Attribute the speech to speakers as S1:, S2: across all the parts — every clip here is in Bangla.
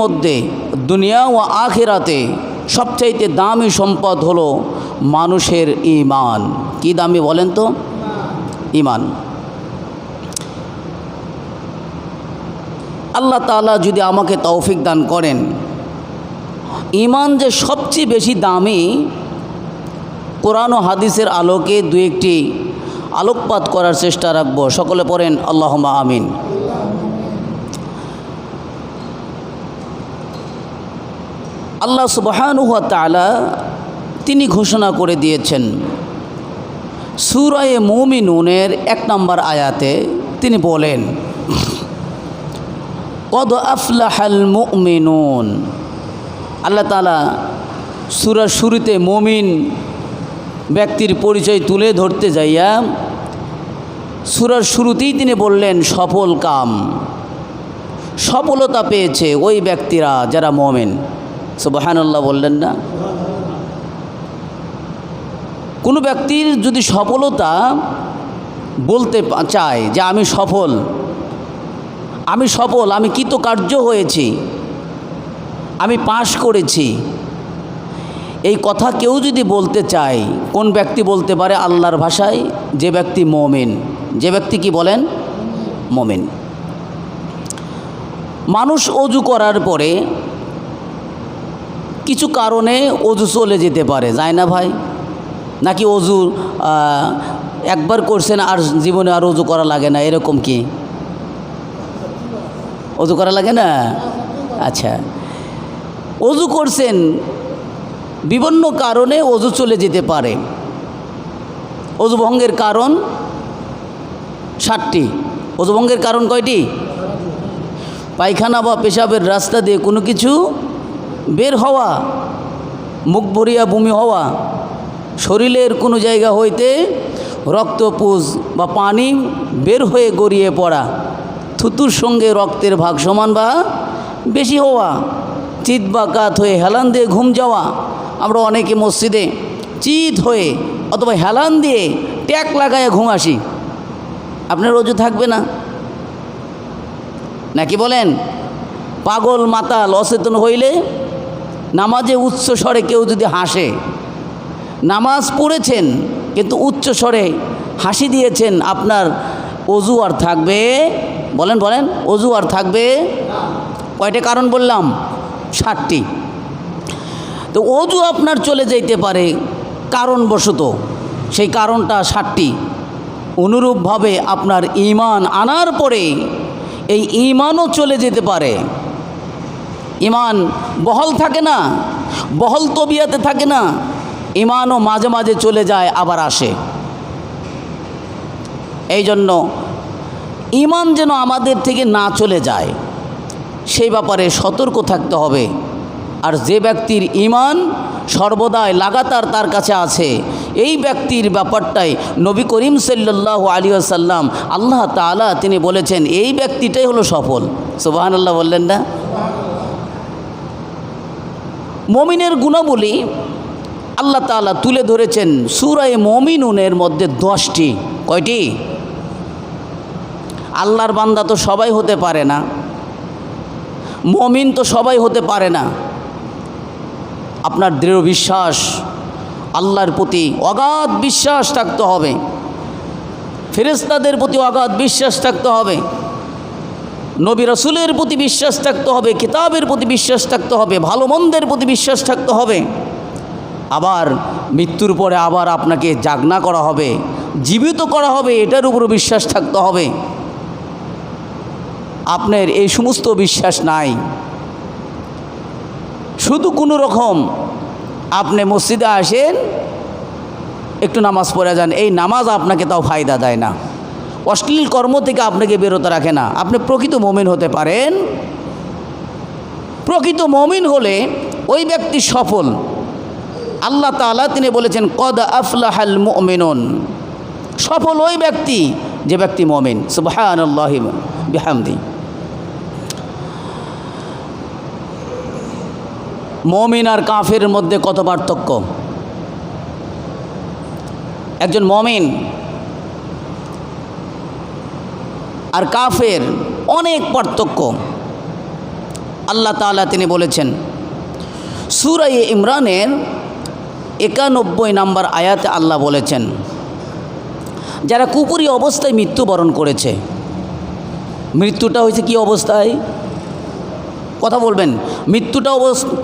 S1: মধ্যে দুনিয়া ও আখিরাতে সবচাইতে দামি সম্পদ হলো মানুষের ঈমান। কি দামি বলেন তো? ঈমান। আল্লাহ তাআলা যদি আমাকে তৌফিক দান করেন, ঈমান যে সবচেয়ে বেশি দামি, কোরআন ও হাদিসের আলোকে দু একটি আলোকপাত করার চেষ্টা রাখব। সকলে পড়েন আল্লাহুম্মা আমিন। আল্লাহ সুবহানাহু ওয়া তাআলা তিনি ঘোষণা করে দিয়েছেন সূরা মুমিনুনের 1 নম্বর আয়াতে, তিনি বলেন কদ আফলাহাল মুমিনুন। আল্লাহ তাআলা সূরার শুরুতে মুমিন ব্যক্তির পরিচয় তুলে ধরতে যাইয়া সূরার শুরুতেই তিনি বললেন সফল কাম, সফলতা পেয়েছে ওই ব্যক্তিরা যারা মুমিন। সুবহানাল্লাহ বললেন না? কোনো ব্যক্তির যদি সফলতা বলতে চায় যে আমি সফল, আমি কৃতকার্য হয়েছি, আমি পাশ করেছি, এই কথা কেউ যদি বলতে চায়, কোন ব্যক্তি বলতে পারে? আল্লাহর ভাষায় যে ব্যক্তি মুমিন। যে ব্যক্তি কি বলেন? মুমিন। মানুষ অজু করার পরে কিছু কারণে অজু চলে যেতে পারে, যায় না ভাই? নাকি অজু একবার করছেন আর জীবনে আর অজু করা লাগে না, এরকম কি? অজু করা লাগে না? আচ্ছা, অজু করছেন, বিভিন্ন কারণে অজু চলে যেতে পারে। অজু ভঙ্গের কারণ 7টি। অজু ভঙ্গের কারণ কয়টি? পায়খানা বা পেশাবের রাস্তা দিয়ে কোনো কিছু বের হওয়া, মুখ ভরিয়া বমি হওয়া, শরীরের কোনো জায়গা হইতে রক্তপুঁজ বা পানি বের হয়ে গড়িয়ে পড়া, থুতুর সঙ্গে রক্তের ভাগ সমান বা বেশি হওয়া, চিত বা কাত হয়ে হেলান দিয়ে ঘুম যাওয়া। আমরা অনেকে মসজিদে চিত হয়ে অথবা হেলান দিয়ে ট্যাক লাগায় ঘুম আসি। আপনার অজু থাকবে না নাকি বলেন? পাগল মাতাল অচেতন হইলে নামাজে উচ্চ স্বরে কেউ যদি হাসে, নামাজ পড়েছেন কিন্তু উচ্চ স্বরে হাসি দিয়েছেন, আপনার অজু আর থাকবে? বলেন বলেন, অজু আর থাকবে? কয়টা কারণ বললাম? 7টি। তো অজু আপনার চলে যাইতে পারে কারণবশত, সেই কারণটা 7টি। অনুরূপভাবে আপনার ঈমান আনার পরে এই ঈমানও চলে যেতে পারে। ঈমান বহল থাকে না, বহল তবিয়াতে থাকে না, ঈমানও মাঝে মাঝে চলে যায় আবার আসে। এই জন্য ঈমান যেন আমাদের থেকে না চলে যায় সেই ব্যাপারে সতর্ক থাকতে হবে। আর যে ব্যক্তির ঈমান সর্বদাই লাগাতার তার কাছে আছে, এই ব্যক্তির ব্যাপারটাই নবী করিম সাল্লাল্লাহু আলাইহি ওয়াসাল্লাম আল্লাহ তাআলা তিনি বলেছেন এই ব্যক্তিটাই হলো সফল। সুবহানাল্লাহ বললেন না? মুমিনের গুণাবলী আল্লাহ তাআলা তুলে ধরেছেন সূরা মুমিনুনের মধ্যে 10টি। কয়টি? আল্লাহর বান্দা তো সবাই হতে পারে না, মুমিন তো সবাই হতে পারে না। আপনার দৃঢ় বিশ্বাস, আল্লাহর প্রতি অগাধ বিশ্বাস থাকতে হবে, ফেরেশতাদের প্রতি অগাধ বিশ্বাস থাকতে হবে, নবী রাসূলের প্রতি বিশ্বাস থাকতে হবে, কিতাবের প্রতি বিশ্বাস থাকতে হবে, ভালো মন্দের প্রতি বিশ্বাস থাকতে হবে। আবার মৃত্যুর পরে আবার আপনাকে জাগনা করা হবে, জীবিত করা হবে, এটার উপর বিশ্বাস থাকতে হবে। আপনার এই সমস্ত বিশ্বাস নাই, শুধু কোনো রকম আপনি মসজিদে আসেন, একটু নামাজ পড়ে যান, এই নামাজ আপনাকে তাও ফায়দা দেয় না, অশ্লীল কর্ম থেকে আপনাকে বিরত রাখে না। আপনি প্রকৃত মুমিন হতে পারেন। প্রকৃত মুমিন হলে ওই ব্যক্তি সফল। আল্লাহ তাআলা তিনি বলেছেন কদ আফলাহাল মুমিনুন, সফল ওই ব্যক্তি যে ব্যক্তি মুমিন। সুবহানাল্লাহি বিহামদি। মুমিন আর কাফেরের মধ্যে কত পার্থক্য! একজন মুমিন আর কাফের অনেক পার্থক্য। আল্লাহ তাআলা তিনি বলেছেন সূরা ইমরানের 91 নম্বর আয়াতে আল্লাহ বলেছেন, যারা কুপুরি অবস্থায় মৃত্যুবরণ করেছে, মৃত্যুটা হয়েছে কি অবস্থায়? কথা বলবেন। মৃত্যুটা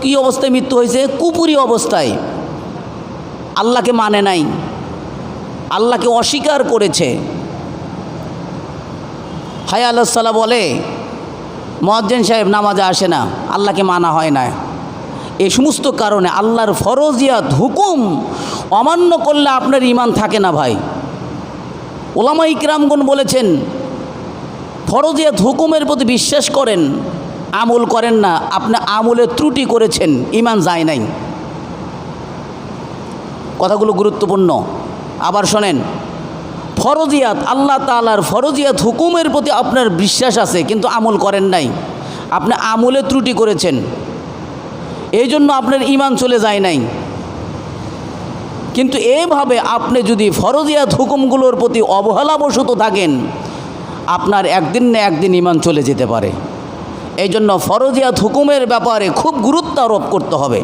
S1: কী অবস্থায় মৃত্যু হয়েছে? কুপুরি অবস্থায়। আল্লাহকে মানে নাই, আল্লাহকে অস্বীকার করেছে। হায় আল্লাহ সাল্লাহ বলে মুয়াজ্জিন সাহেব নামাজে আসে না, আল্লাহকে মানা হয় না। এই সমস্ত কারণে আল্লাহর ফরজিয়াত হুকুম অমান্য করলে আপনার ঈমান থাকে না ভাই। ওলামা ইকরামগণ বলেছেন ফরজিয়াত হুকুমের প্রতি বিশ্বাস করেন, আমল করেন না, আপনি আমলে ত্রুটি করেছেন, ঈমান যায় নাই। কথাগুলো গুরুত্বপূর্ণ। আবার শোনেন, ফরজিয়াত আল্লাহ তাআলার ফরজিয়াত হুকুমের প্রতি আপনার বিশ্বাস আছে কিন্তু আমল করেন নাই, আপনি আমলে ত্রুটি করেছেন, এই জন্য আপনার ঈমান চলে যায় নাই। কিন্তু এইভাবে আপনি যদি ফরজিয়াত হুকুমগুলোর প্রতি অবহেলাবশত থাকেন, আপনার একদিন না একদিন ঈমান চলে যেতে পারে। এই জন্য ফরজিয়াত হুকুমের ব্যাপারে খুব গুরুত্ব আরোপ করতে হবে।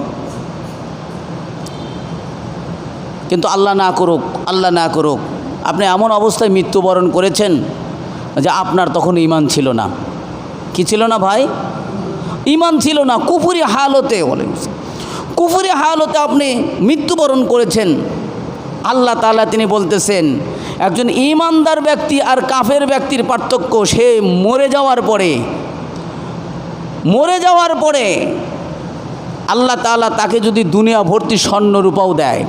S1: কিন্তু আল্লাহ না করুক আপনি এমন অবস্থায় মৃত্যুবরণ করেছেন যে আপনার তখন ঈমান ছিল না। কি ছিল না ভাই? ঈমান ছিল না। কুফরি হালতে বলেন, কুফরি হালতে আপনি মৃত্যুবরণ করেছেন। আল্লাহ তাআলা তিনি বলতেছেন একজন ঈমানদার ব্যক্তি আর কাফের ব্যক্তির পার্থক্য, সে মরে যাওয়ার পরে আল্লাহ তাআলা তাকে যদি দুনিয়া ভর্তি স্বর্ণ রূপাও দেয়,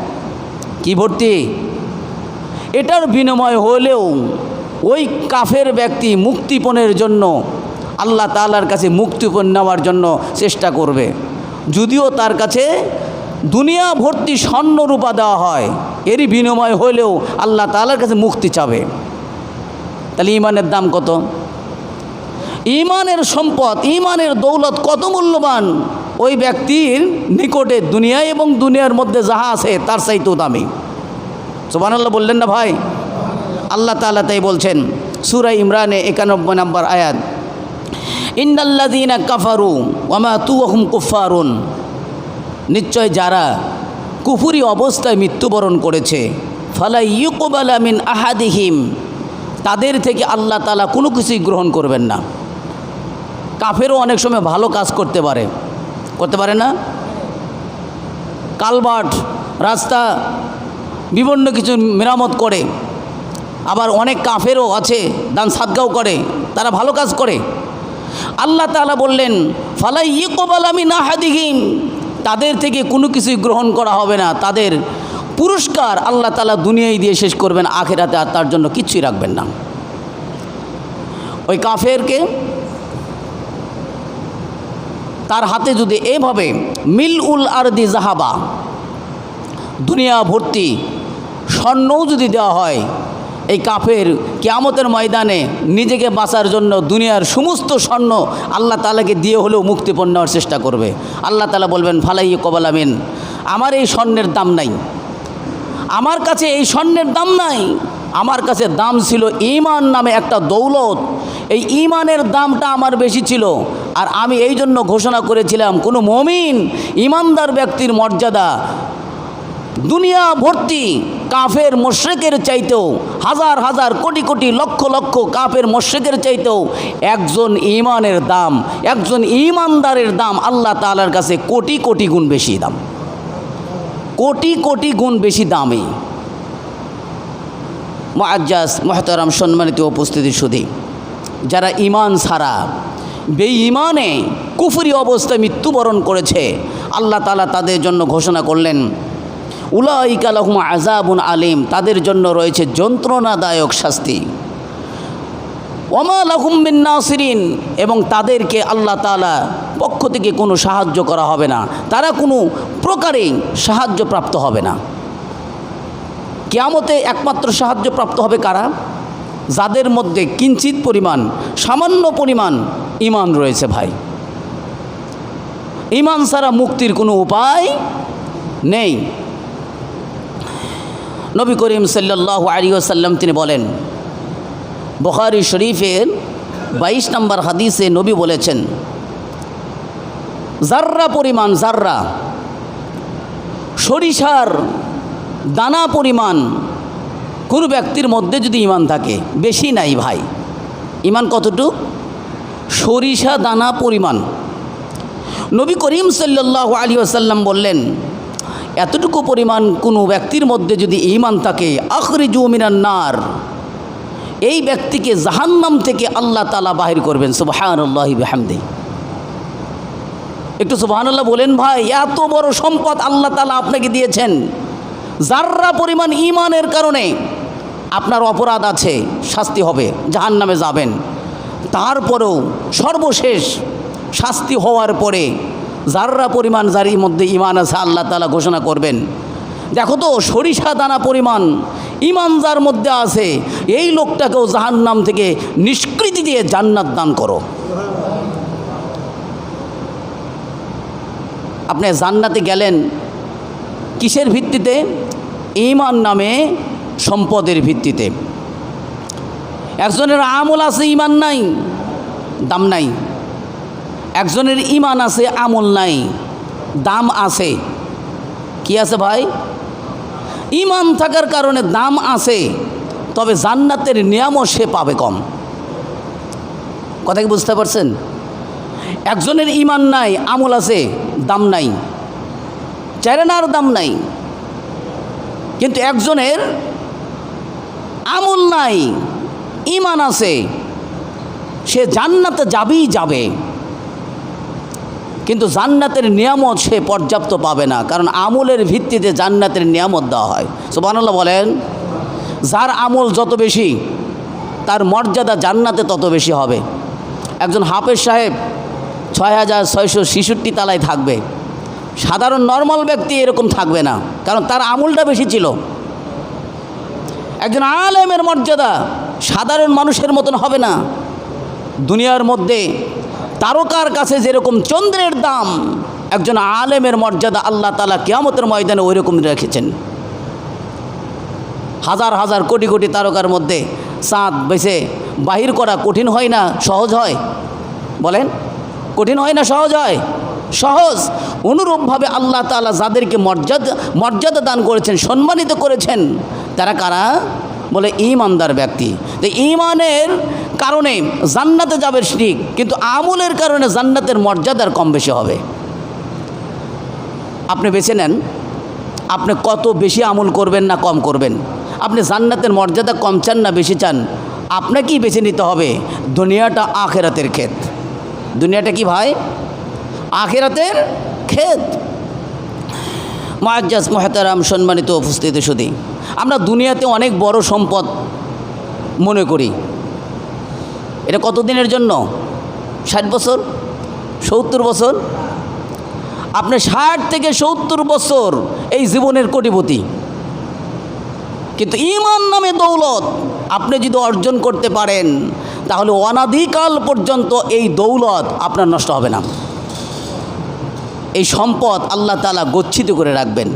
S1: কি ভর্তি, এটার বিনিময় হলেও ওই কাফের ব্যক্তি মুক্তিপণের জন্য আল্লাহ তাআলার কাছে মুক্তিপণ নেওয়ার জন্য চেষ্টা করবে। যদিও তার কাছে দুনিয়া ভর্তি স্বর্ণ রূপা দেওয়া হয়, এরই বিনিময় হলেও আল্লাহ তাআলার কাছে মুক্তি চাবে। তাহলে ঈমানের দাম কত? ঈমানের সম্পদ, ঈমানের দৌলত কত মূল্যবান, ওই ব্যক্তির নিকটে দুনিয়া এবং দুনিয়ার মধ্যে যাহা আছে তার চাইতেও দামি। সুবহানাল্লাহ বললেন না ভাই? আল্লাহ তাআলা তাই বলছেন সূরা ইমরানে 91 নম্বর আয়াত, ইন্নাল্লাযীনা কাফারু ওয়া মাতু ওয়া হুম কুফফারুন, নিশ্চয় যারা কুফরি অবস্থায় মৃত্যুবরণ করেছে, ফালা ইউকবালা মিন আহাদিহিম, তাদের থেকে আল্লাহ তাআলা কোনো কিছুই গ্রহণ করবেন না। কাফেরও অনেক সময় ভালো কাজ করতে পারে না? কালভার্ট, রাস্তা, বিভিন্ন কিছু মেরামত করে। আবার অনেক কাফেরও আছে দান সাদগাও করে, তারা ভালো কাজ করে। আল্লাহ তাআলা বললেন ফালা ইউকবালা মিন আহাদিহিম, তাদের থেকে কোনো কিছুই গ্রহণ করা হবে না। তাদের পুরস্কার আল্লাহ তাআলা দুনিয়ায় দিয়ে শেষ করবেন, আখিরাতে আর তার জন্য কিচ্ছুই রাখবেন না। ওই কাফেরকে তার হাতে যদি এভাবে মিলউল আরদি জাহাবা, দুনিয়া ভর্তি স্বর্ণও যদি দেওয়া হয়, এই কাফের কিয়ামতের ময়দানে নিজেকে বাঁচার জন্য দুনিয়ার সমস্ত স্বর্ণ আল্লাহ তাআলাকে দিয়ে হলেও মুক্তিপণ নেওয়ার চেষ্টা করবে। আল্লাহ তাআলা বলবেন ফালাই কবালা মিন, আমার এই স্বর্ণের দাম নাই, আমার কাছে এই স্বর্ণের দাম নাই, আমার কাছে দাম ছিল ঈমান নামে একটা দৌলত। এই ঈমানের দামটা আমার বেশি ছিল, আর আমি এই জন্য ঘোষণা করেছিলাম কোনো মুমিন ঈমানদার ব্যক্তির মর্যাদা দুনিয়া ভর্তি কাফের মুশরিকের চাইতেও, হাজার হাজার কোটি কোটি লক্ষ লক্ষ কাফের মুশরিকের চাইতেও একজন ঈমানের দাম, একজন ঈমানদারের দাম আল্লাহ তাআলার কাছে কোটি কোটি গুণ বেশি দাম, কোটি কোটি গুণ বেশি দামি। মুআজ্জাজ মুহতারাম সম্মানিত উপস্থিতি সুধী, যারা ঈমান ছাড়া বেঈমানে কুফরি অবস্থায় মৃত্যুবরণ করেছে, আল্লাহ তাআলা তাদের জন্য ঘোষণা করলেন উলাইকা লাহুম আযাবুন আলীম, তাদের জন্য রয়েছে যন্ত্রণাদায়ক শাস্তি। ওমা লাহুম মিন নাসিরিন, এবং তাদেরকে আল্লাহ তাআলা পক্ষ থেকে কোনো সাহায্য করা হবে না, তারা কোনো প্রকারেই সাহায্যপ্রাপ্ত হবে না। কিয়ামতে একমাত্র সাহায্যপ্রাপ্ত হবে কারা? যাদের মধ্যে কিঞ্চিত পরিমাণ, সামান্য পরিমাণ ঈমান রয়েছে। ভাই, ঈমান ছাড়া মুক্তির কোনো উপায় নেই। নবী করিম সাল্লাল্লাহু আলাইহি ওয়াসাল্লাম তিনি বলেন, বুখারী শরীফের 22 নম্বর হাদিসে নবী বলেছেন, জাররা পরিমাণ, জাররা সরিষার দানা পরিমাণ কোনো ব্যক্তির মধ্যে যদি ঈমান থাকে, বেশি নাই ভাই, ঈমান কতটুক? সরিষা দানা পরিমাণ। নবী করিম সাল্লাল্লাহু আলাইহি ওয়াসাল্লাম বললেন, এতটুকু পরিমাণ কোনো ব্যক্তির মধ্যে যদি ঈমান থাকে, আখরিজু মিনান নার, এই ব্যক্তিকে জাহান্নাম থেকে আল্লাহ তাআলা বাহির করবেন। সুবহানাল্লাহি বিহামদিহি। একটু সুবহানাল্লাহ বলেন ভাই। এত বড় সম্পদ আল্লাহ তাআলা আপনাকে দিয়েছেন, জাররা পরিমাণ ঈমানের কারণে আপনার অপরাধ আছে, শাস্তি হবে, জাহান্নামে যাবেন। তারপরেও সর্বশেষ শাস্তি হওয়ার পরে জাররা পরিমাণ যার মধ্যে ঈমান আছে আল্লাহ তাআলা ঘোষণা করবেন, দেখো তো সরিষা দানা পরিমাণ ঈমান যার মধ্যে আছে, এই লোকটাকেও জাহান্নাম থেকে নিষ্কৃতি দিয়ে জান্নাত দান করো। আপনি জান্নাতে গেলেন কিসের ভিত্তিতে? ঈমান নামে সম্পদের ভিত্তিতে। একজনের আমল আছে, ঈমান নাই, দাম নাই। একজনের ঈমান আছে, আমল নাই, দাম আছে। কি আছে ভাই? ঈমান থাকার কারণে দাম আছে, তবে জান্নাতের নিয়ামত সে পাবে কম। কথা কি বুঝতে পারছেন? একজনের ঈমান নাই, আমল আছে, দাম নাই, চারানার দাম নাই। কিন্তু একজনের আমল নাই, ঈমান আছে, সে জান্নাতে যাবেই যাবে, কিন্তু জান্নাতের নিয়ামত সে পর্যাপ্ত পাবে না, কারণ আমলের ভিত্তিতে জান্নাতের নিয়ামত দেওয়া হয়। সুবহানাল্লাহ বলেন। যার আমল যত বেশি, তার মর্যাদা জান্নাতে তত বেশি হবে। একজন হাফেজ সাহেব 6666 তলায় থাকবে, সাধারণ নর্মাল ব্যক্তি এরকম থাকবে না, কারণ তার আমলটা বেশি ছিল। একজন আলেমের মর্যাদা সাধারণ মানুষের মতন হবে না। দুনিয়ার মধ্যে তারকার কাছে যেরকম চন্দ্রের দাম, একজন আলেমের মর্যাদা আল্লাহ তাআলা কিয়ামতের ময়দানে ওই রকম রেখেছেন। হাজার হাজার কোটি কোটি তারকার মধ্যে চাঁদ বেছে বাহির করা কঠিন হয় না, সহজ হয়? বলেন, কঠিন হয় না সহজ হয়? সহজ। অনুরূপভাবে আল্লাহ তাআলা যাদেরকে মর্যাদা দান করেছেন, সম্মানিত করেছেন, তারা কারা? বলে ঈমানদার ব্যক্তি। তো ঈমানের কারণে জান্নাতে যাবে ঠিক, কিন্তু আমলের কারণে জান্নাতের মর্যাদার কম বেশি হবে। আপনি বেছে নেন, আপনি কত বেশি আমল করবেন না কম করবেন। আপনি জান্নাতের মর্যাদা কম চান না বেশি চান, আপনাকেই বেছে নিতে হবে। দুনিয়াটা আখিরাতের ক্ষেত। দুনিয়াটা কি ভাই? আখিরাতের ক্ষেত। মুআজ্জাজ মুহতারাম সম্মানিত উপস্থিতি সুধী, আমরা দুনিয়াতে অনেক বড় সম্পদ মনে করি। এটা কত দিনের জন্য? 60 বছর, 70 বছর। আপনি 60 থেকে 70 বছর এই জীবনের কোটিপতি, কিন্তু ঈমান নামে দৌলত আপনি যদি অর্জন করতে পারেন, তাহলে অনাদিকাল পর্যন্ত এই দৌলত আপনার নষ্ট হবে না। এই সম্পদ আল্লাহ তাআলা গচ্ছিত করে রাখবেন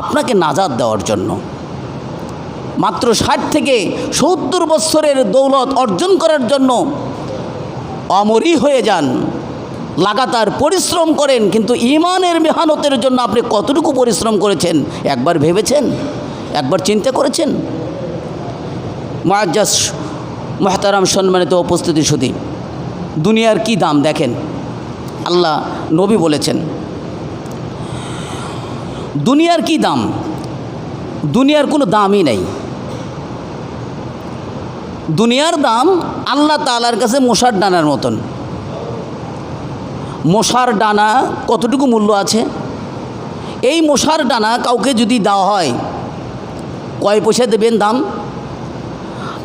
S1: আপনাকে নাজাত দেওয়ার জন্য। মাত্র 60 থেকে 70 বছরের দৌলত অর্জন করার জন্য অমরি হয়ে যান, লাগাতার পরিশ্রম করেন, কিন্তু ঈমানের মেহনতের জন্য আপনি কতটুকু পরিশ্রম করেছেন একবার ভেবেছেন? একবার চিন্তা করেছেন? মুআজ্জাজ মুহতারাম সম্মানিত উপস্থিতি সুধী, দুনিয়ার কি দাম দেখেন। আল্লাহ নবী বলেছেন দুনিয়ার কি দাম? দুনিয়ার কোনো দামই নেই। দুনিয়ার দাম আল্লাহ তাআলার কাছে মশার ডানার মতন। মশার ডানা কতটুকু মূল্য আছে? এই মশার ডানা কাউকে যদি দেওয়া হয়, কয় পয়সা দেবেন দাম?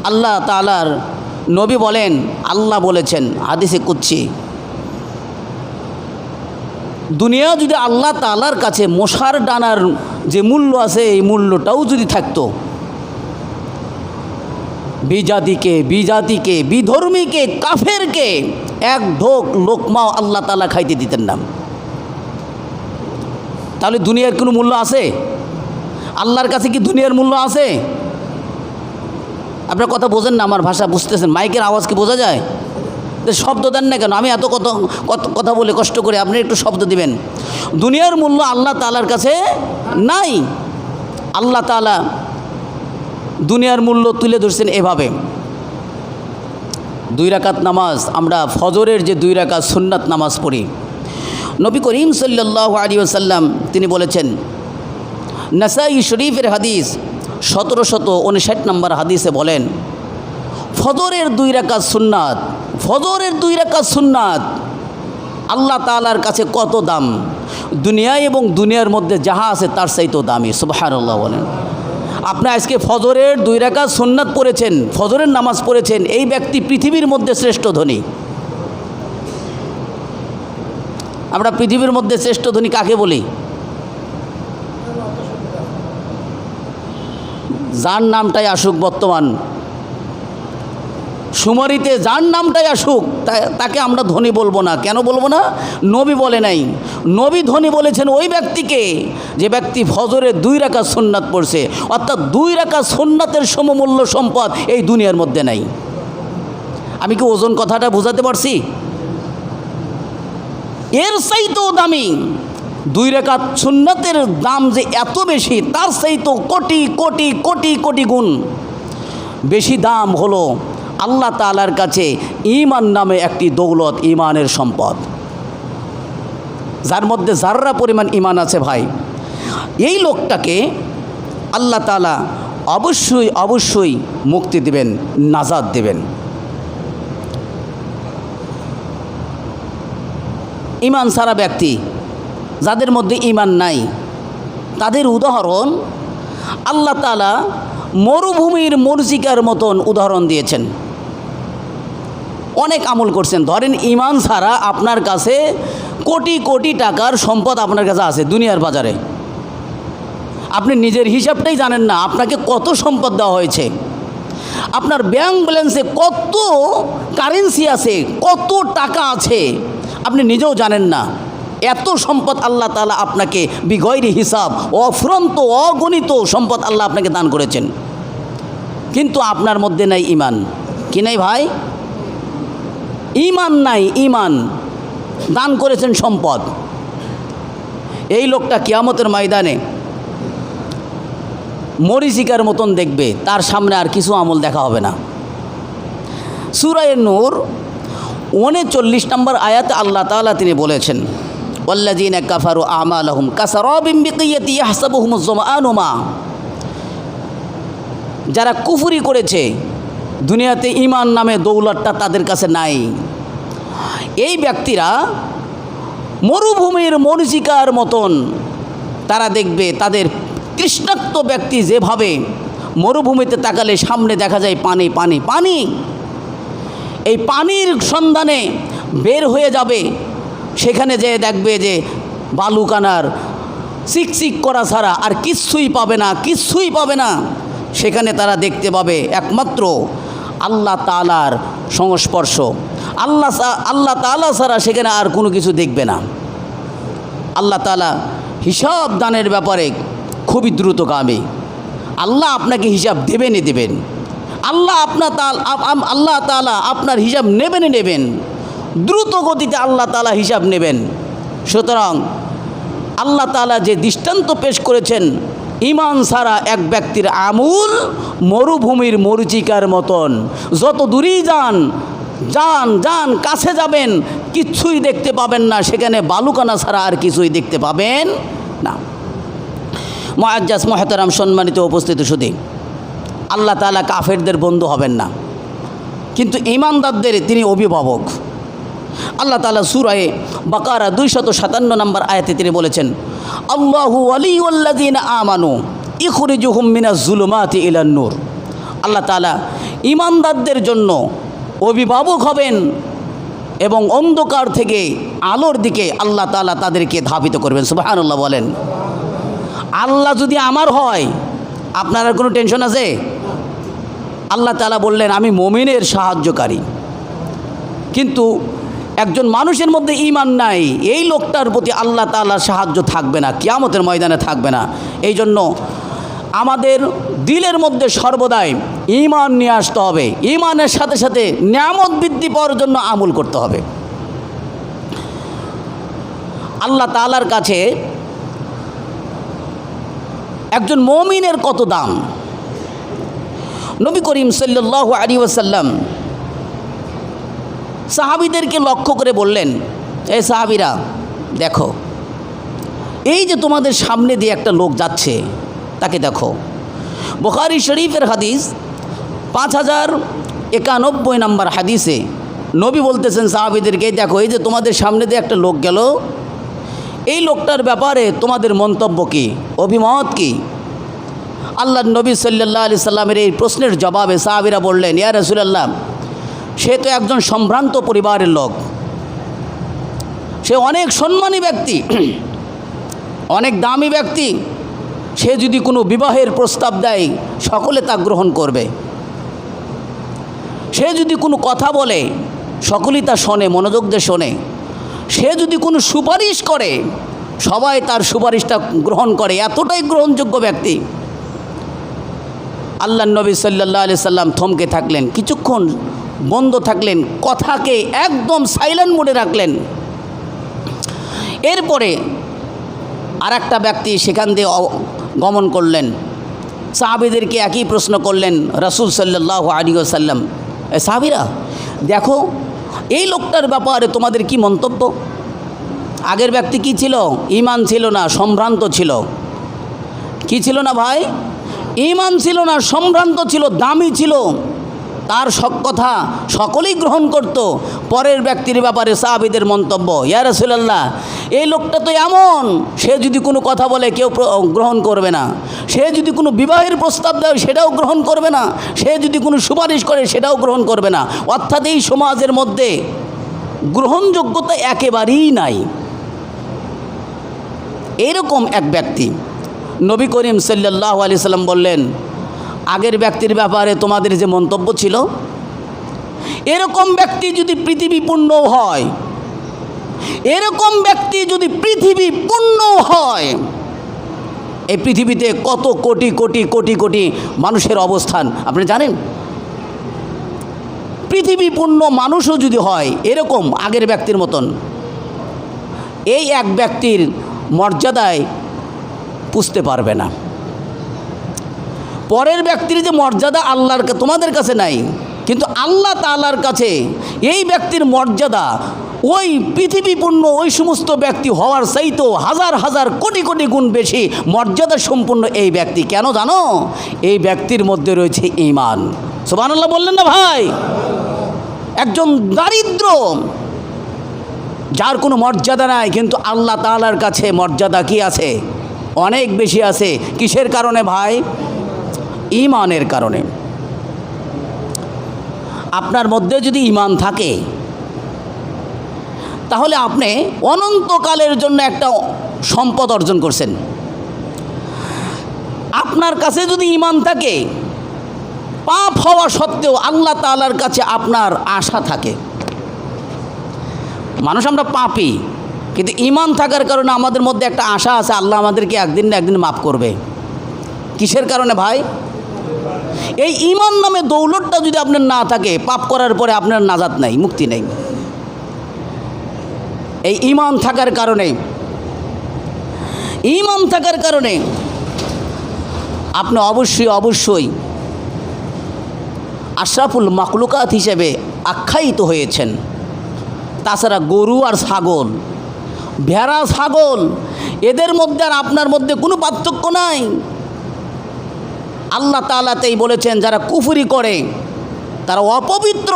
S1: আল্লাহ তাআলার নবী বলেন, আল্লাহ বলেছেন হাদিসে কুদসি, দুনিয়া যদি আল্লাহ তাআলার কাছে মশার ডানার যে মূল্য আছে, এই মূল্যটাও যদি থাকতো, বিজাতিকে বিধর্মীকে কাফেরকে এক ঢোক লোকমাও আল্লাহ তাআলা খাইতে দিতেন না। তাহলে দুনিয়ার কোনো মূল্য আছে? আল্লাহর কাছে কি দুনিয়ার মূল্য আছে? আপনার কথা বোঝেন না, আমার ভাষা বুঝতেছেন? মাইকের আওয়াজ কি বোঝা যায়? শব্দ দেন না কেন? আমি এত কথা বলে কষ্ট করে, আপনি একটু শব্দ দিবেন। দুনিয়ার মূল্য আল্লাহ তাআলার কাছে নাই। আল্লাহ তাআলা দুনিয়ার মূল্য তুলে ধরছেন এভাবে। 2 রাকাত নামাজ, আমরা ফজরের যে 2 রাকাত সুন্নাত নামাজ পড়ি, নবী করিম সাল্লাল্লাহু আলাইহি ওয়াসাল্লাম তিনি বলেছেন, নাসাই শরীফের হাদিস 1759 নম্বর হাদিসে বলেন, ফজরের 2 রাকাত সুন্নাত, ফজরের 2 রাকাত সুন্নাত আল্লাহ তাআলার কাছে কত দাম, দুনিয়ায় এবং দুনিয়ার মধ্যে যাহা আছে তার চাইতেও দামি। সুবহানাল্লাহ বলেন। আপনি আজকে ফজরের 2 রাকাত সুন্নাত পড়েছেন, ফজরের নামাজ পড়েছেন, এই ব্যক্তি পৃথিবীর মধ্যে শ্রেষ্ঠ ধনী। আমরা পৃথিবীর মধ্যে শ্রেষ্ঠ ধনী কাকে বলি? যার নামটাই আসুক বর্তমান সুমারিতে, যার নামটাই আসুক তাকে আমরা ধনী বলবো না। কেন বলবো না? নবী বলে নাই। নবী ধনী বলেছেন ওই ব্যক্তিকে যে ব্যক্তি ফজরে 2 রাকাত সুন্নাত পড়ছে, অর্থাৎ 2 রাকাত সুন্নাতের সমমূল্য সম্পদ এই দুনিয়ার মধ্যে নাই। আমি কি ওজন কথাটা বোঝাতে পারছি? এর চাইতেও দামি 2 রাকাত সুন্নাতের দাম যে এত বেশি, তার চাইতেও কোটি কোটি কোটি কোটি গুণ বেশি দাম হলো আল্লাহ তাআলার কাছে ঈমান নামে একটি দৌলত, ঈমানের সম্পদ, যার মধ্যে যাররা পরিমাণ ঈমান আছে ভাই, এই লোকটাকে আল্লাহ তাআলা অবশ্যই অবশ্যই মুক্তি দিবেন, নাজাত দেবেন। ঈমান ছাড়া ব্যক্তি, যাদের মধ্যে ঈমান নাই, তাদের উদাহরণ আল্লাহ তাআলা মরুভূমির মরজিকার মতন উদাহরণ দিয়েছেন। অনেক আমল করছেন, ধরেন ঈমান ছাড়া আপনার কাছে কোটি কোটি টাকার সম্পদ আপনার কাছে আছে দুনিয়ার বাজারে, আপনি নিজের হিসাবটাই জানেন না আপনাকে কত সম্পদ দেওয়া হয়েছে, আপনার ব্যাংক ব্যালেন্সে কত কারেন্সি আছে, কত টাকা আছে আপনি নিজেও জানেন না। এত সম্পদ আল্লাহ তাআলা আপনাকে বিগয়রি হিসাব, অফুরন্ত অগণিত সম্পদ আল্লাহ আপনাকে দান করেছেন, কিন্তু আপনার মধ্যে নাই ঈমান। কি নাই ভাই? ঈমান নাই। ঈমান দান করেছেন সম্পদ। এই লোকটা কিয়ামতের ময়দানে মরিচিকার মতন দেখবে, তার সামনে আর কিছু আমল দেখা হবে না। সূরা নূর 39 নম্বর আয়াতে আল্লাহ তাআলা তিনি বলেছেন, ওয়াল্লাযীনা কাফারু আমালাহুম কাসারাবিন বিকিয়াতি ইয়াহসাবুহুমুজ যামআনু মা। যারা কুফরি করেছে, দুনিয়াতে ঈমান নামে দৌলতটা তাদের কাছে নাই, এই ব্যক্তিরা মরুভূমির মরজিকার মতন তারা দেখবে। তাদের তৃষ্ণার্ত ব্যক্তি যেভাবে মরুভূমিতে তাকালে সামনে দেখা যায় পানি পানি পানি, এই পানির সন্ধানে বের হয়ে যাবে, সেখানে যেয়ে দেখবে যে বালুকানার চিকচিক করা ছাড়া আর কিচ্ছুই পাবে না, কিচ্ছুই পাবে না। সেখানে তারা দেখতে পাবে একমাত্র আল্লাহ তাআলার সংস্পর্শ, আল্লাহ তাআলা ছাড়া সেখানে আর কোনো কিছু দেখবে না। আল্লাহ তাআলা হিসাব দানের ব্যাপারে খুবই দ্রুতগামী। আল্লাহ আপনাকে হিসাব দেবেনই দেবেন। আল্লাহ তাআলা আপনার হিসাব নেবেনই নেবেন, দ্রুত গতিতে আল্লাহ তাআলা হিসাব নেবেন। সুতরাং আল্লাহ তাআলা যে দৃষ্টান্ত পেশ করেছেন, ঈমান ছাড়া এক ব্যক্তির আমল মরুভূমির মরুচিকার মতন, যত দূরেই যান যান যান কাছে যাবেন কিচ্ছুই দেখতে পাবেন না, সেখানে বালুকানা ছাড়া আর কিছুই দেখতে পাবেন না। মুআজ্জাজ মুহতারাম সম্মানিত উপস্থিত সুধী, আল্লাহ তাআলা কাফেরদের বন্ধু হবেন না, কিন্তু ঈমানদারদের তিনি অভিভাবক। আল্লাহ তাআলা সূরা বাকারা 257 নম্বর আয়াতে তিনি বলেছেন, আল্লাহু ওয়ালিয়ুল্লাযীনা আমানু ইখরিজুহুম মিনাজ যুলুমাতি ইলান নূর। আল্লাহ তাআলা ঈমানদারদের জন্য অভিভাবক হবেন এবং অন্ধকার থেকে আলোর দিকে আল্লাহ তাআলা তাদেরকে ধাবিত করবেন। সুবহানাল্লাহ বলেন। আল্লাহ যদি আমার হয় আপনার আর কোনো টেনশন আছে? আল্লাহ তাআলা বললেন আমি মুমিনের সাহায্যকারী, কিন্তু একজন মানুষের মধ্যে ঈমান নাই, এই লোকটার প্রতি আল্লাহ তাআলার সাহায্য থাকবে না, কিয়ামতের ময়দানে থাকবে না। এই জন্য আমাদের দিলের মধ্যে সর্বদাই ঈমান নিয়ে আসতে হবে, ঈমানের সাথে সাথে নিয়ামত বৃদ্ধি পাওয়ার জন্য আমল করতে হবে। আল্লাহ তাআলার কাছে একজন মুমিনের কত দাম। নবী করিম সাল্লাল্লাহু আলাইহি ওয়াসাল্লাম সাহাবীদেরকে লক্ষ্য করে বললেন, এই সাহাবীরা দেখো, এই যে তোমাদের সামনে দিয়ে একটা লোক যাচ্ছে তাকে দেখো। বুখারী শরীফের হাদিস 5091 নম্বর হাদিসে নবী বলতেছেন সাহাবীদেরকে, দেখো এই যে তোমাদের সামনে দিয়ে একটা লোক গেল, এই লোকটার ব্যাপারে তোমাদের মন্তব্য কী, অভিমত কী? আল্লাহ নবী সাল্লাল্লাহু আলাইহি সাল্লামের এই প্রশ্নের জবাবে সাহাবীরা বললেন, ইয়া রাসূলুল্লাহ, সে তো একজন সম্ভ্রান্ত পরিবারের লোক, সে অনেক সম্মানী ব্যক্তি, অনেক দামি ব্যক্তি, সে যদি কোনো বিবাহের প্রস্তাব দেয় সকলে তা গ্রহণ করবে, সে যদি কোনো কথা বলে সকলেই তা শোনে, মনোযোগ দিয়ে শোনে, সে যদি কোনো সুপারিশ করে সবাই তার সুপারিশটা গ্রহণ করে, এতটাই গ্রহণযোগ্য ব্যক্তি। আল্লাহ নবী সাল্লাল্লাহু আলাইহি সাল্লাম থমকে থাকলেন, কিছুক্ষণ বন্ধ থাকলেন, কথাকে একদম সাইলেন্ট মোডে রাখলেন। এরপরে আর একটা ব্যক্তি সেখান দিয়ে গমন করলেন, সাহাবীদেরকে একই প্রশ্ন করলেন রাসূল সাল্লাল্লাহু আলাইহি ওয়াসাল্লাম, সাহাবীরা দেখো এই লোকটার ব্যাপারে তোমাদের কি মন্তব্য? আগের ব্যক্তি কি ছিল? ঈমান ছিল না, সম্ভ্রান্ত ছিল। কি ছিল না ভাই? ঈমান ছিল না, সম্ভ্রান্ত ছিল, দামি ছিল, তার সব কথা সকলেই গ্রহণ করত। পরের ব্যক্তির ব্যাপারে সাহাবীদের মন্তব্য, ইয়া রাসূলুল্লাহ, এই লোকটা তো এমন, সে যদি কোনো কথা বলে কেউ গ্রহণ করবে না, সে যদি কোনো বিবাহের প্রস্তাব দেয় সেটাও গ্রহণ করবে না, সে যদি কোনো সুপারিশ করে সেটাও গ্রহণ করবে না। অর্থাৎ এই সমাজের মধ্যে গ্রহণযোগ্যতা একেবারেই নাই। এইরকম এক ব্যক্তি নবী করিম সাল্লাল্লাহু আলাইহি সাল্লাম বললেন, আগের ব্যক্তির ব্যাপারে তোমাদের যে মন্তব্য ছিল, এরকম ব্যক্তি যদি পৃথিবী পূর্ণ হয়, এরকম ব্যক্তি যদি পৃথিবী পূর্ণ হয়, এই পৃথিবীতে কত কোটি কোটি কোটি কোটি মানুষের অবস্থান আপনি জানেন? পৃথিবী পূর্ণ মানুষও যদি হয় এরকম আগের ব্যক্তির মতন, এই এক ব্যক্তির মর্যাদায় পুষতে পারবে না। পরের ব্যক্তির যে মর্যাদা আল্লাহর তোমাদের কাছে নাই, কিন্তু আল্লাহ তাআলার কাছে এই ব্যক্তির মর্যাদা ওই পৃথিবীপূর্ণ ওই সমস্ত ব্যক্তি হওয়ার চাইতো হাজার হাজার কোটি কোটি গুণ বেশি মর্যাদা সম্পন্ন এই ব্যক্তি। কেন জানো? এই ব্যক্তির মধ্যে রয়েছে ঈমান। সুবহানাল্লাহ বললেন না ভাই? একজন দারিদ্র, যার কোনো মর্যাদা নাই, কিন্তু আল্লাহ তাআলার কাছে মর্যাদা কি আছে? অনেক বেশি আছে। কিসের কারণে ভাই? ঈমানের কারণে। আপনার মধ্যে যদি ঈমান থাকে তাহলে আপনি অনন্তকালের জন্য একটা সম্পদ অর্জন করছেন। আপনার কাছে যদি ঈমান থাকে, পাপ হওয়া সত্ত্বেও আল্লাহ তাআলার কাছে আপনার আশা থাকে। মানুষ আমরা পাপী, কিন্তু ঈমান থাকার কারণে আমাদের মধ্যে একটা আশা আছে, আল্লাহ আমাদেরকে একদিন না একদিন মাফ করবে। কিসের কারণে ভাই? এই ঈমান নামে দৌলতটা যদি আপনার না থাকে, পাপ করার পরে আপনার নাজাত নাই, মুক্তি নেই। এই ঈমান থাকার কারণে, ঈমান থাকার কারণে আপনি অবশ্যই অবশ্যই আশরাফুল মাখলুকাত হিসেবে আখ্যায়িত হয়েছেন। তাছাড়া গরু আর ছাগল, ভেড়া ছাগল, এদের মধ্যে আর আপনার মধ্যে কোনো পার্থক্য নাই। আল্লাহ তাআলাতেই বলেছেন, যারা কুফরি করে তারা অপবিত্র,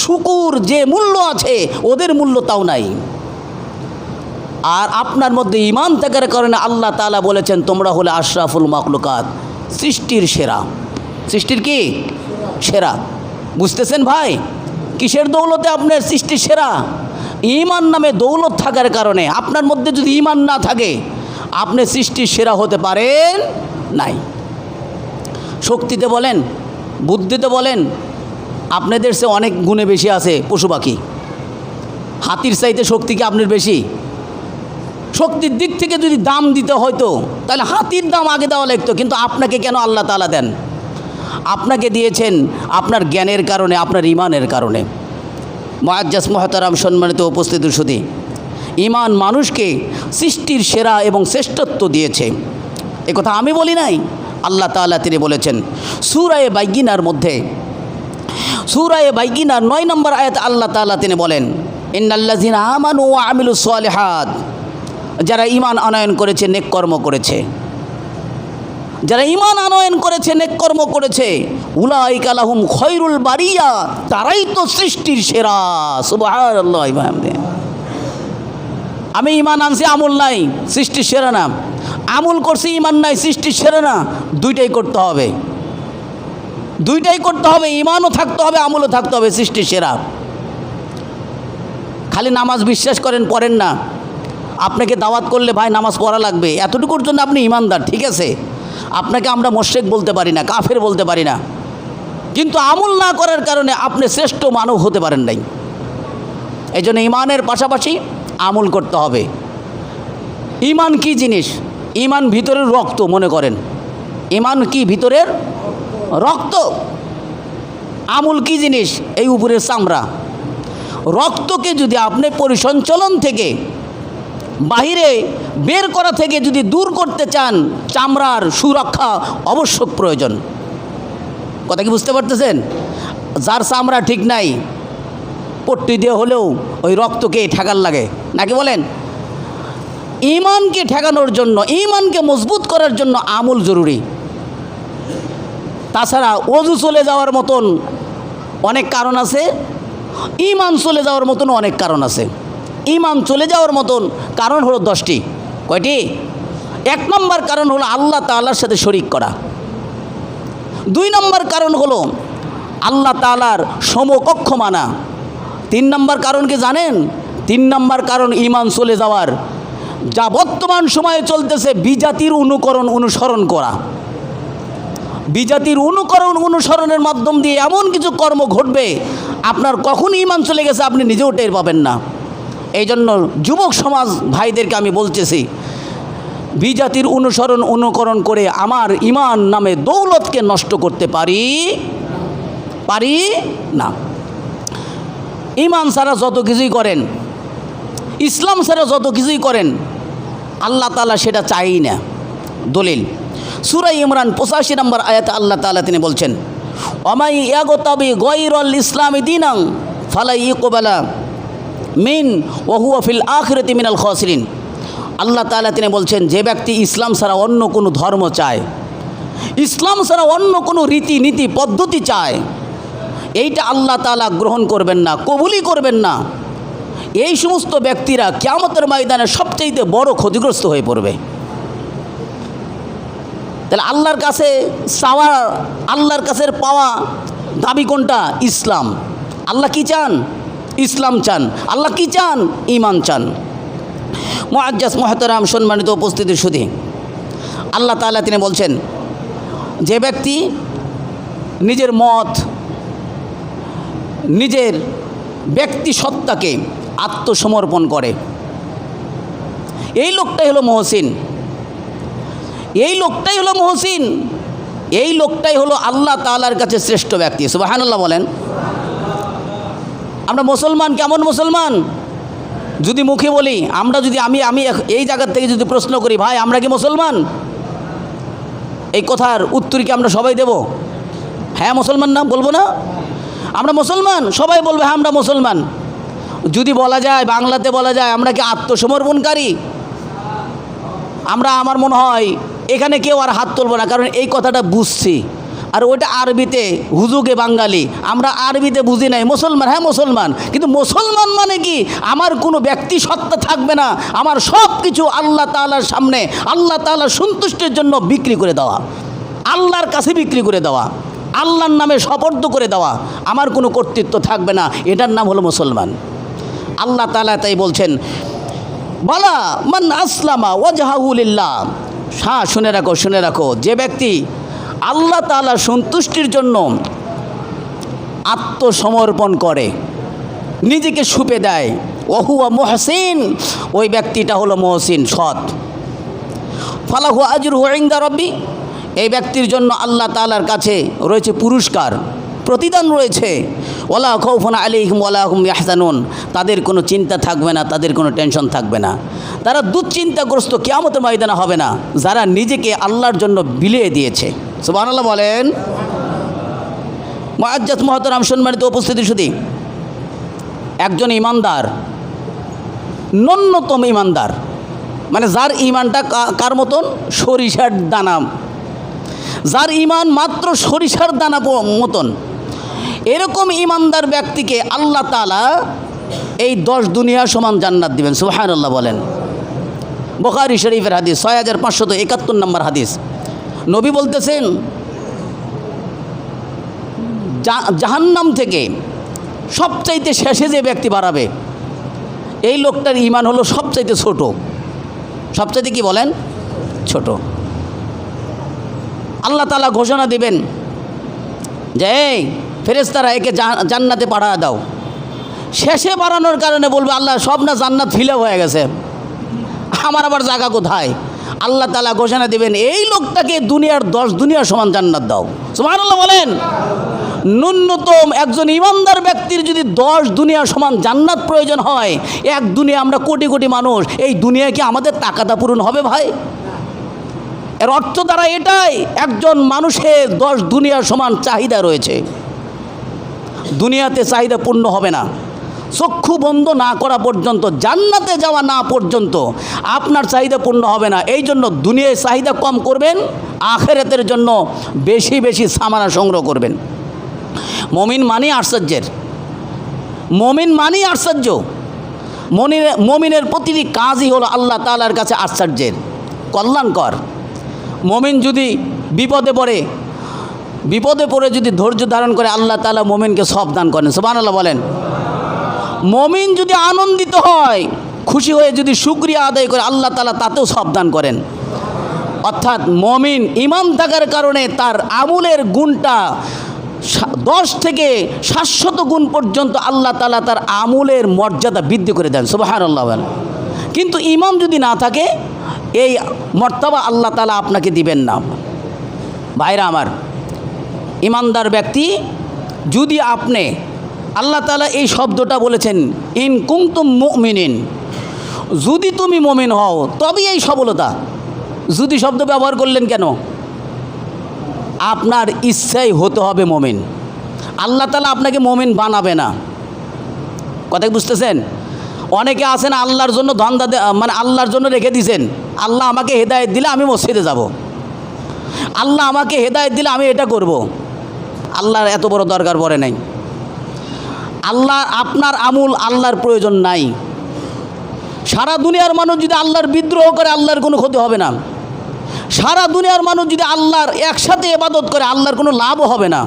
S1: শুকুর যে মূল্য আছে ওদের মূল্য তাও নাই। আর আপনার মধ্যে ঈমান থাকার কারণে আল্লাহ তাআলা বলেছেন, তোমরা হলে আশরাফুল মাখলুকাত, সৃষ্টির সেরা। সৃষ্টির কি সেরা? বুঝতেছেন ভাই? কিসের দৌলতে আপনার সৃষ্টির সেরা? ঈমান নামে দৌলত থাকার কারণে। আপনার মধ্যে যদি ঈমান না থাকে, আপনি সৃষ্টির সেরা হতে পারেন নাই। শক্তিতে বলেন, বুদ্ধিতে বলেন, আপনাদের সে অনেক গুণে বেশি আছে পশু পাখি। হাতির চাইতে শক্তি কি আপনার বেশি? শক্তির দিক থেকে যদি দাম দিতে হয়তো তাহলে হাতির দাম আগে দেওয়া লাগতো, কিন্তু আপনাকে কেন আল্লাহ তাআলা দেন? আপনাকে দিয়েছেন আপনার জ্ঞানের কারণে, আপনার ইমানের কারণে। মুআজ্জাজ মুহতারাম সম্মানিত উপস্থিতি শুধু ইমান মানুষকে সৃষ্টির সেরা এবং শ্রেষ্ঠত্ব দিয়েছে, এ কথা আমি বলি নাই, আল্লাহ তাআলা তিনি বলেছেন সূরা বাইয়িনার মধ্যে, সূরা বাইয়িনার 9 নম্বর আয়াত আল্লাহ তাআলা তিনি বলেন ইন্নাল্লাযিনা আমানু ওয়া আমিলুস সালিহাত, যারা ঈমান আনয়ন করেছে, নেক কর্ম করেছে, যারা ঈমান আনয়ন করেছে, নেক কর্ম করেছে, উলাইকা লাহুম খয়রুল বারিয়া, তারাই তো সৃষ্টির সেরা। সুবহানাল্লাহ। আমি ঈমান আনছি, আমল নাই, সৃষ্টির সেরা না। আমল করছি, ঈমান নাই, সৃষ্টির সেরা না। দুইটাই করতে হবে, দুইটাই করতে হবে, ঈমানও থাকতে হবে, আমলও থাকতে হবে, সৃষ্টির সেরা। খালি নামাজ বিশ্বাস করেন, পড়েন না। আপনাকে দাওয়াত করলে ভাই নামাজ পড়া লাগবে, এতটুকুর জন্য আপনি ঈমানদার, ঠিক আছে। আপনাকে আমরা মুশরিক বলতে পারি না, কাফের বলতে পারি না, কিন্তু আমল না করার কারণে আপনি শ্রেষ্ঠ মানব হতে পারেন নাই। এই জন্য ঈমানের পাশাপাশি আমল করতে হবে। ঈমান কি জিনিস? ঈমান ভিতরের রক্ত, মনে করেন ঈমান কি? ভিতরের রক্ত। আমল কি জিনিস? এই উপরের চামড়া। রক্তকে যদি আপনি পরিসঞ্চালন থেকে, বাহিরে বের করা থেকে যদি দূর করতে চান, চামড়ার সুরক্ষা অবশ্যক প্রয়োজন। কথা কি বুঝতে পারতেছেন? যার চামড়া ঠিক নাই, পট্টি দিয়ে হলেও ওই রক্তকে ঠেকার লাগে, নাকি বলেন? ঈমানকে ঠেকানোর জন্য, ঈমানকে মজবুত করার জন্য আমল জরুরি। তাছাড়া ওযু চলে যাওয়ার মতন অনেক কারণ আছে, ঈমান চলে যাওয়ার মতন অনেক কারণ আছে। ঈমান চলে যাওয়ার মতন কারণ হলো 10টি। কয়টি? 1 নম্বর কারণ হলো আল্লাহ তাআলার সাথে শরীক করা। 2 নম্বর কারণ হলো আল্লাহ তাআলার সমকক্ষ মানা। 3 নম্বর কারণ কি জানেন? 3 নম্বর কারণ ঈমান চলে যাওয়ার, যা বর্তমান সময়ে চলতেছে, বিজাতির অনুসরণ করা। বিজাতির অনুসরণের মাধ্যম দিয়ে এমন কিছু কর্ম ঘটবে, আপনার কখন ঈমান চলে গেছে আপনি নিজেও টের পাবেন না। এই জন্য যুবক সমাজ ভাইদেরকে আমি বলতেছি, বিজাতির অনুকরণ করে আমার ঈমান নামে দৌলতকে নষ্ট করতে পারি না। ঈমান ছাড়া যত কিছুই করেন, ইসলাম ছাড়া যত কিছুই করেন, আল্লাহ তাআলা সেটা চাই না। দলিল সূরা ইমরান 85 নম্বর আয়াতে আল্লাহ তাআলা তিনি বলছেন ওমাই ইয়াগতাবি গায়রাল ইসলামি দীনান ফালা ইকবালা মিন ওয়া হুয়া ফিল আখিরাতি মিনাল খাসিরিন। আল্লাহ তাআলা তিনি বলছেন, যে ব্যক্তি ইসলাম ছাড়া অন্য কোনো ধর্ম চায়, ইসলাম ছাড়া অন্য কোনো রীতিনীতি পদ্ধতি চায়, এইটা আল্লাহ তাআলা গ্রহণ করবেন না, কবুলই করবেন না। এই সমস্ত ব্যক্তিরা কিয়ামতের ময়দানে সবচেয়ে বড় ক্ষতিগ্রস্ত হয়ে পড়বে। তাহলে আল্লাহর কাছে চাওয়া, আল্লাহর কাছে পাওয়া দাবি কোনটা? ইসলাম। আল্লাহ কি চান? ইসলাম চান। আল্লাহ কি চান? ঈমান চান। মুআজ্জাজ মুহতারাম সম্মানিত উপস্থিতির শুধু আল্লাহ তাআলা তিনি বলছেন, যে ব্যক্তি নিজের মত, নিজের ব্যক্তি সত্তাকে আত্মসমর্পণ করে, এই লোকটাই হলো মুহসিন। এই লোকটাই হলো মুহসিন, এই লোকটাই হলো আল্লাহ তাআলার কাছে শ্রেষ্ঠ ব্যক্তি। সুবহানাল্লাহ বলেন। আমরা মুসলমান, কেমন মুসলমান? যদি মুখে বলি, আমরা যদি আমি এই জায়গার থেকে যদি প্রশ্ন করি, ভাই আমরা কি মুসলমান, এই কথার উত্তর কি আমরা সবাই দেব? হ্যাঁ মুসলমান, না বলবো না? আমরা মুসলমান, সবাই বলবে হ্যাঁ আমরা মুসলমান। যদি বলা যায়, বাংলাতে বলা যায় আমরা কি আত্মসমর্পণকারী, আমরা, আমার মনে হয় এখানে কেউ আর হাত তুলব না, কারণ এই কথাটা বুঝছি। আর ওইটা আরবিতে হুজুগে বাঙালি, আমরা আরবিতে বুঝি নাই। মুসলমান, হ্যাঁ মুসলমান, কিন্তু মুসলমান মানে কি? আমার কোনো ব্যক্তি সত্তা থাকবে না, আমার সব কিছু আল্লাহ তাআলার সামনে, আল্লাহ তাআলার সন্তুষ্টির জন্য বিক্রি করে দেওয়া, আল্লাহর কাছে বিক্রি করে দেওয়া, আল্লাহর নামে সুপর্দ করে দেওয়া, আমার কোনো কর্তৃত্ব থাকবে না। এটার নাম হলো মুসলমান। আল্লাহ তাআলা তাই বলছেন, বালা মান আসলামা ওয়াজহাহু লিল্লাহ। হ্যাঁ শুনে রাখো, শুনে রাখো, যে ব্যক্তি আল্লাহ তাআলার সন্তুষ্টির জন্য আত্মসমর্পণ করে, নিজেকে সুপে দেয়, ওহুয়া মুহসিন, ওই ব্যক্তিটা হলো মুহসিন, সৎ। ফালাহু আজরুহু ইনদা রাব্বি, এই ব্যক্তির জন্য আল্লাহ তাআলার কাছে রয়েছে পুরস্কার, প্রতিদান রয়েছে। ওয়ালা খাউফুন আলাইহিম ওয়ালা হুম ইয়াহজানুন, তাদের কোনো চিন্তা থাকবে না, তাদের কোনো টেনশন থাকবে না, তারা দুশ্চিন্তাগ্রস্ত কিয়ামতের ময়দানে হবে না, যারা নিজেকে আল্লাহর জন্য বিলিয়ে দিয়েছে। সুবহানাল্লাহ বলেন। মুআজ্জাজ মুহতারাম সম্মানিত উপস্থিতি, শুধু একজন ইমানদার, ন্যূনতম ইমানদার, মানে যার ইমানটা কার মতন? সরিষার দানা, যার ইমান মাত্র সরিষার দানা মতন, এরকম ইমানদার ব্যক্তিকে আল্লাহ তাআলা এই 10 দুনিয়া সমান জান্নাত দিবেন। সুবহানাল্লাহ বলেন। বুখারী শরীফের হাদিস, 6571 নম্বর হাদিস। নবী বলতেছেন, জাহান্নাম থেকে সবচাইতে শেষে যে ব্যক্তি বাড়াবে, এই লোকটার ইমান হলো সবচাইতে ছোট। সবচাইতে কি বলেন? ছোট। আল্লাহ তাআলা ঘোষণা দিবেন যে এই ফেরেশতারা একে জান্নাতে পাঠা দাও। শেষে বাড়ানোর কারণে বলবে, আল্লাহ সব না জান্নাত ফিল হয়ে গেছে, আমার আবার জায়গা কোথায়? আল্লাহ তাআলা ঘোষণা দিবেন, এই লোকটাকে দুনিয়ার 10 দুনিয়া সমান জান্নাত দাও। সুবহানাল্লাহ বলেন। ন্যূনতম একজন ইমানদার ব্যক্তির যদি 10 দুনিয়া সমান জান্নাত প্রয়োজন হয়, এক দুনিয়া, আমরা কোটি কোটি মানুষ, এই দুনিয়ায় কি আমাদের তাকাদা পূরণ হবে ভাই? এর অর্থ দ্বারা এটাই, একজন মানুষের 10 দুনিয়া সমান চাহিদা রয়েছে। দুনিয়াতে চাহিদা পূর্ণ হবে না, চক্ষু বন্ধ না করা পর্যন্ত, জান্নাতে যাওয়া না পর্যন্ত আপনার চাহিদা পূর্ণ হবে না। এই জন্য দুনিয়ায় চাহিদা কম করবেন, আখিরাতের জন্য বেশি বেশি সামানা সংগ্রহ করবেন। মুমিন মানে আশ্চর্যের, মুমিন মানে আশ্চর্য। মুমিনের প্রতিটি কাজই হলো আল্লাহ তাআলার কাছে আশ্চর্যের, কল্যাণকর। মুমিন যদি বিপদে পড়ে যদি ধৈর্য ধারণ করে, আল্লাহ তাআলা মুমিনকে সব দান করেন। সুবহানাল্লাহ বলেন। মুমিন যদি আনন্দিত হয়, খুশি হয়ে যদি শুকরিয়া আদায় করে, আল্লাহ তাআলা তাতেও সব দান করেন। অর্থাৎ মুমিন ঈমান থাকার কারণে তার আমলের গুণটা 10 থেকে 700 গুণ পর্যন্ত আল্লাহ তাআলা তার আমলের মর্যাদা বৃদ্ধি করে দেন। সুবহানাল্লাহ বলেন। কিন্তু ঈমান যদি না থাকে, এই মর্তবা আল্লাহ তাআলা আপনাকে দিবেন না। ভাইরা আমার, ঈমানদার ব্যক্তি যদি আপনি, আল্লাহ তাআলা এই শব্দটা বলেছেন, ইন কুনতুম মুমিনিন, যদি তুমি মুমিন হও তবেই এই সফলতা। যদি শব্দ ব্যবহার করলেন কেন? আপনার ইচ্ছাই হতে হবে মুমিন। আল্লাহ তাআলা আপনাকে মুমিন বানাবে না। কথা বুঝতেছেন? অনেকে আছেন আল্লাহর জন্য ধন্দা, মানে আল্লাহর জন্য রেখে দিয়েছেন, আল্লাহ আমাকে হেদায়েত দিলে আমি মসজিদে যাব, আল্লাহ আমাকে হেদায়েত দিলে আমি এটা করব। আল্লাহর এত বড় দরকার পড়ে নাই। আল্লাহ, আপনার আমল আল্লাহর প্রয়োজন নাই। সারা দুনিয়ার মানুষ যদি আল্লাহর বিদ্রোহ করে, আল্লাহর কোনো ক্ষতি হবে না। সারা দুনিয়ার মানুষ যদি আল্লাহর একসাথে ইবাদত করে, আল্লাহর কোনো লাভও হবে না।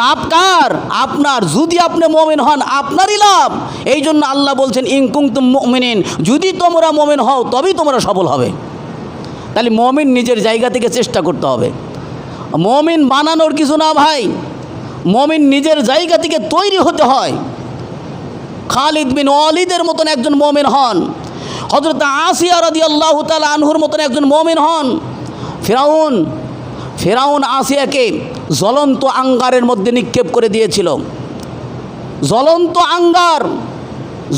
S1: লাভ কার? আপনার। যদি আপনি মুমিন হন, আপনারই লাভ। এই জন্য আল্লাহ বলছেন, ইন কুনতুম মুমিনিন, যদি তোমরা মুমিন হও তবেই তোমরা সফল হবে। তাহলে মুমিন নিজের জায়গা থেকে চেষ্টা করতে হবে। মুমিন বানানোর কিছু না ভাই, মুমিন নিজের জায়গা থেকে তৈরি হতে হয়। খালিদ বিন ওয়ালিদের মতন একজন মুমিন হন, হযরত আসিয়া রাদিয়াল্লাহু তাআলা আনহুর মতন একজন মুমিন হন। ফেরাউন আসিয়াকে জ্বলন্ত আঙ্গারের মধ্যে নিক্ষেপ করে দিয়েছিল।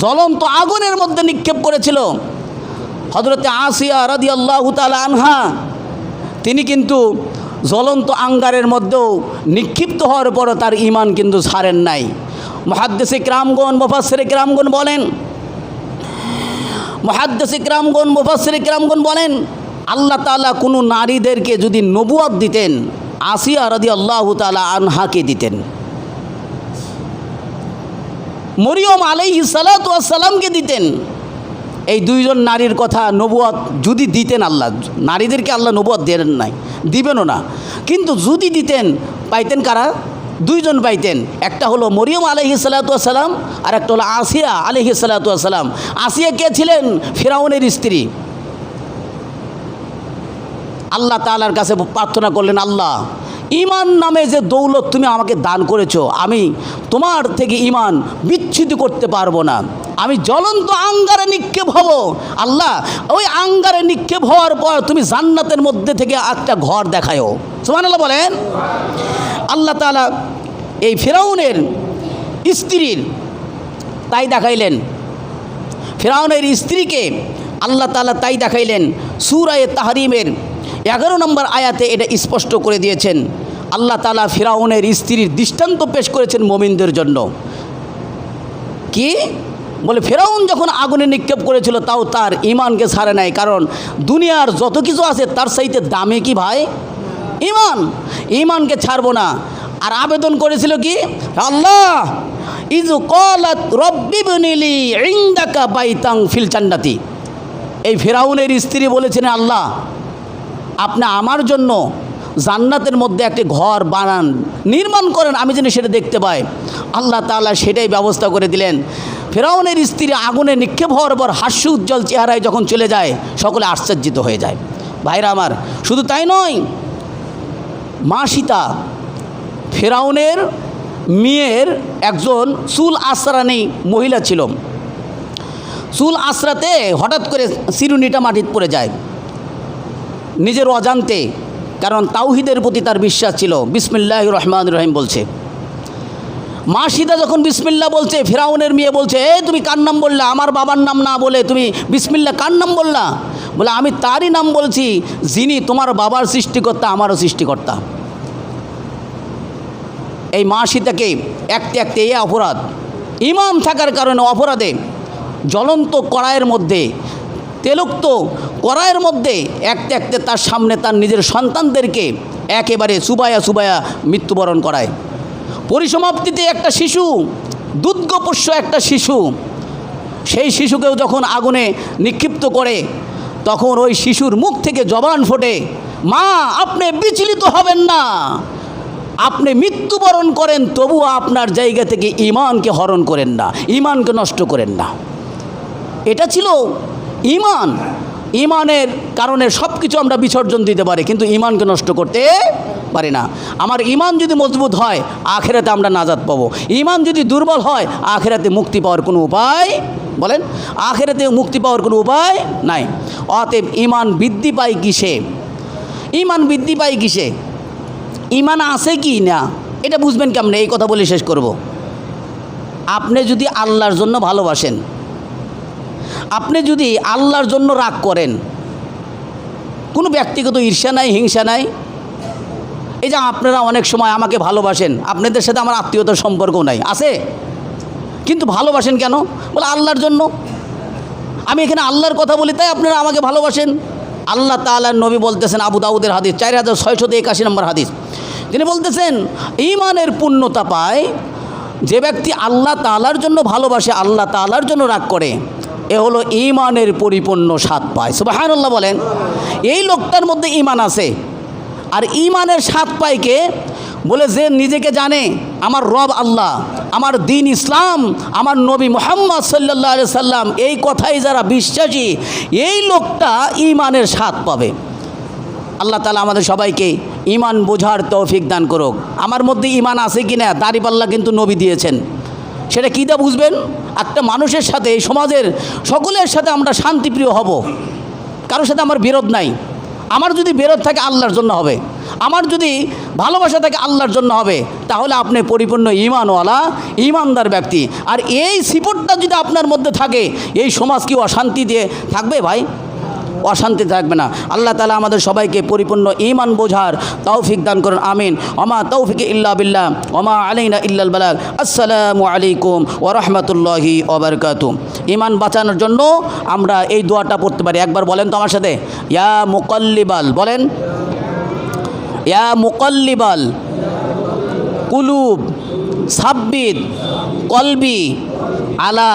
S1: জ্বলন্ত আগুনের মধ্যে নিক্ষেপ করেছিল। হযরত আসিয়া রাদিয়াল্লাহু তাআলা আনহা, তিনি কিন্তু জ্বলন্ত আঙ্গারের মধ্যেও নিক্ষিপ্ত হওয়ার পরও তার ঈমান কিন্তু ছাড়েন নাই। মুহাদ্দিসে কিরামগণ, মুফাসসিরে কিরামগণ বলেন, আল্লাহ তাআলা কোনো নারীদেরকে যদি নবুয়ত দিতেন, আসিয়া রাদিয়াল্লাহু তাআলা আনহাকে দিতেন, মরিয়ম আলাইহিস সালাতু ওয়াস সালামকে দিতেন। এই দুইজন নারীর কথা নবুয়ত যদি দিতেন, আল্লাহ নারীদেরকে আল্লাহ নবুয়ত দেন নাই, দিবেনও না। কিন্তু যদি দিতেন, পাইতেন কারা? দুইজন পাইতেন। একটা হলো মরিয়ম আলাইহিস সালাতু ওয়াস সালাম, আর একটা হলো আসিয়া আলাইহিস সালাতু ওয়াস সালাম। আসিয়া কে ছিলেন? ফিরআউনের স্ত্রী। আল্লাহ তাআলার কাছে প্রার্থনা করলেন, আল্লাহ ঈমান নামে যে দৌলত তুমি আমাকে দান করেছো, আমি তোমার থেকে ঈমান বিচ্ছিন্ন করতে পারবো না। আমি জ্বলন্ত আঙ্গারে নিক্ষেপ হব। আল্লাহ, ওই আঙ্গারে নিক্ষেপ হওয়ার পর তুমি জান্নাতের মধ্যে থেকে একটা ঘর দেখায়ো। সুবহানাল্লাহ বলেন। আল্লাহ তাআলা এই ফিরআউনের স্ত্রীর তাই দেখাইলেন, ফিরআউনের স্ত্রীকে আল্লাহ তাআলা তাই দেখাইলেন। সূরা তাহরিমের 11 নম্বর আয়াতে এটা স্পষ্ট করে দিয়েছেন। আল্লাহ তাআলা ফিরআউনের স্ত্রীর দৃষ্টান্ত পেশ করেছেন মুমিনদের জন্য। কি বলে, ফিরআউন যখন আগুনে নিক্ষেপ করেছিল তাও তার ঈমানকে ছাড়ে নাই, কারণ দুনিয়ার যত কিছু আছে তার চাইতে দামি কি ভাই? ঈমান। ঈমানকে ছাড়বো না। আর আবেদন করেছিল কি? আল্লাহ ইযু ক্বালাত রাব্বিবনি লি ইনদাকা বাইতান ফিল জান্নাতি। এই ফিরআউনের স্ত্রী বলেছেন, আল্লাহ আপনি আমার জন্য জান্নাতের মধ্যে একটি ঘর বানান, নির্মাণ করেন, আমি যেন সেটা দেখতে পাই। আল্লাহ তাআলা সেটাই ব্যবস্থা করে দিলেন। ফিরআউনের স্ত্রী আগুনে নিক্ষেপ হওয়ার পর হাস্য উজ্জ্বল চেহারায় যখন চলে যায়, সকলে আশ্চর্যিত হয়ে যায়। ভাইরা আমার, শুধু তাই নয়, মা সীতা ফিরআউনের মেয়ের একজন চুল আশ্রানি মহিলা ছিল। চুল আশ্রাতে হঠাৎ করে চিরুনিটা মাটিতে পড়ে যায় নিজের অজান্তে, কারণ তাওহীদের প্রতি তার বিশ্বাস ছিল। বিসমিল্লাহির রহমানির রহিম বলছে। মা সীতা যখন বিসমিল্লাহ বলছে, ফিরআউনের মেয়ে বলছে, তুমি কার নাম বললা? আমার বাবার নাম না বলে তুমি বিসমিল্লাহ কার নাম বললা? বলে, আমি তারই নাম বলছি যিনি তোমার বাবার সৃষ্টিকর্তা, আমারও সৃষ্টিকর্তা। এই মা সীতাকে একতে এই অপরাধ, ঈমান থাকার কারণে অপরাধে জ্বলন্ত কড়াইয়ের মধ্যে, তেলুক্ত কড়াইয়ের মধ্যে একতে তার সামনে তার নিজের সন্তানদেরকে একেবারে চুবায়া মৃত্যুবরণ করায়। পরিসমাপ্তিতে একটা শিশু, দুধগোপোষ্য একটা শিশু, সেই শিশুকেও যখন আগুনে নিক্ষিপ্ত করে, তখন ওই শিশুর মুখ থেকে জবান ফোটে, মা আপনি বিচলিত হবেন না, আপনি মৃত্যুবরণ করেন তবুও আপনার জায়গা থেকে ঈমানকে হরণ করেন না, ঈমানকে নষ্ট করেন না। এটা ছিল ঈমান। ঈমানের কারণে সব কিছু আমরা বিসর্জন দিতে পারি, কিন্তু ঈমানকে নষ্ট করতে পারি না। আমার ঈমান যদি মজবুত হয়, আখিরাতে আমরা নাজাত পাবো। ঈমান যদি দুর্বল হয়, আখিরাতে মুক্তি পাওয়ার কোনো উপায়, বলেন, আখিরাতে মুক্তি পাওয়ার কোনো উপায় নাই। অতএব ঈমান বৃদ্ধি পায় কিসে? ঈমান বৃদ্ধি পায় কিসে? ঈমান আছে কি না এটা বুঝবেন কেমনে? এই কথা বলে শেষ করব। আপনি যদি আল্লাহর জন্য ভালোবাসেন, আপনি যদি আল্লাহর জন্য রাগ করেন, কোনো ব্যক্তিগত ঈর্ষা নাই, হিংসা নাই। এই যে আপনারা অনেক সময় আমাকে ভালোবাসেন, আপনাদের সাথে আমার আত্মীয়তার সম্পর্কও নাই, আছে, কিন্তু ভালোবাসেন কেন? বলে আল্লাহর জন্য। আমি এখানে আল্লাহর কথা বলি তাই আপনারা আমাকে ভালোবাসেন। আল্লাহ তাআলার নবী বলতেছেন, আবু দাউদের হাদিস 4681 নম্বর হাদিস, তিনি বলতেছেন, ঈমানের পূর্ণতা পায় যে ব্যক্তি আল্লাহ তাআলার জন্য ভালোবাসে, আল্লাহ তাআলার জন্য রাগ করে, এ হলো ঈমানের পরিপূর্ণ স্বাদ পায়। সুবহানাল্লাহ বলেন। এই লোকটার মধ্যে ঈমান আছে। আর ঈমানের স্বাদ পায় কে? বলে, যে নিজেকে জানে আমার রব আল্লাহ, আমার দিন ইসলাম, আমার নবী মুহাম্মদ সাল্লাল্লাহু আলাইহি সাল্লাম, এই কথাই যারা বিশ্বাসী, এই লোকটা ঈমানের স্বাদ পাবে। আল্লাহ তাআলা আমাদের সবাইকে ঈমান বোঝার তৌফিক দান করুক। আমার মধ্যে ঈমান আছে কি না, দাঁড়িপাল্লা কিন্তু নবী দিয়েছেন। সেটা কী দিয়ে বুঝবেন? একটা মানুষের সাথে, এই সমাজের সকলের সাথে আমরা শান্তিপ্রিয় হব, কারোর সাথে আমার বিরোধ নাই। আমার যদি বিরোধ থাকে আল্লাহর জন্য হবে, আমার যদি ভালোবাসা থাকে আল্লাহর জন্য হবে, তাহলে আপনি পরিপূর্ণ ঈমানওয়ালা, ঈমানদার ব্যক্তি। আর এই সিফতটা যদি আপনার মধ্যে থাকে, এই সমাজ কি অশান্তি দিয়ে থাকবে ভাই? অশান্তি থাকবে না। আল্লাহ তাআলা আমাদের সবাইকে পরিপূর্ণ ঈমান বোঝার তৌফিক দান করুন, আমিন। ওমা তৌফিক ইল্লা বিল্লাহ ওমা আলাইনা ইল্লাল বালাগ। আসসালামু আলাইকুম ওয়া রাহমাতুল্লাহি ওয়া বারাকাতুহু। ঈমান বাঁচানোর জন্য আমরা এই দোয়াটা পড়তে পারি। একবার বলেন তো আমার সাথে, ইয়া মুকাল্লিবাল, বলেন, ইয়া মুকাল্লিবাল কুলুব সাব্বিত কলবি আলা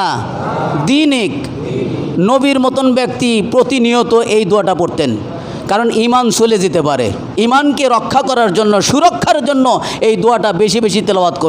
S1: দীনিক। নবীর মতন ব্যক্তি প্রতিনিয়ত এই দোয়াটা পড়তেন, কারণ ঈমান চলে যেতে পারে। ঈমানকে রক্ষা করার জন্য, সুরক্ষার জন্য এই দোয়াটা বেশি বেশি তেলাওয়াত করুন।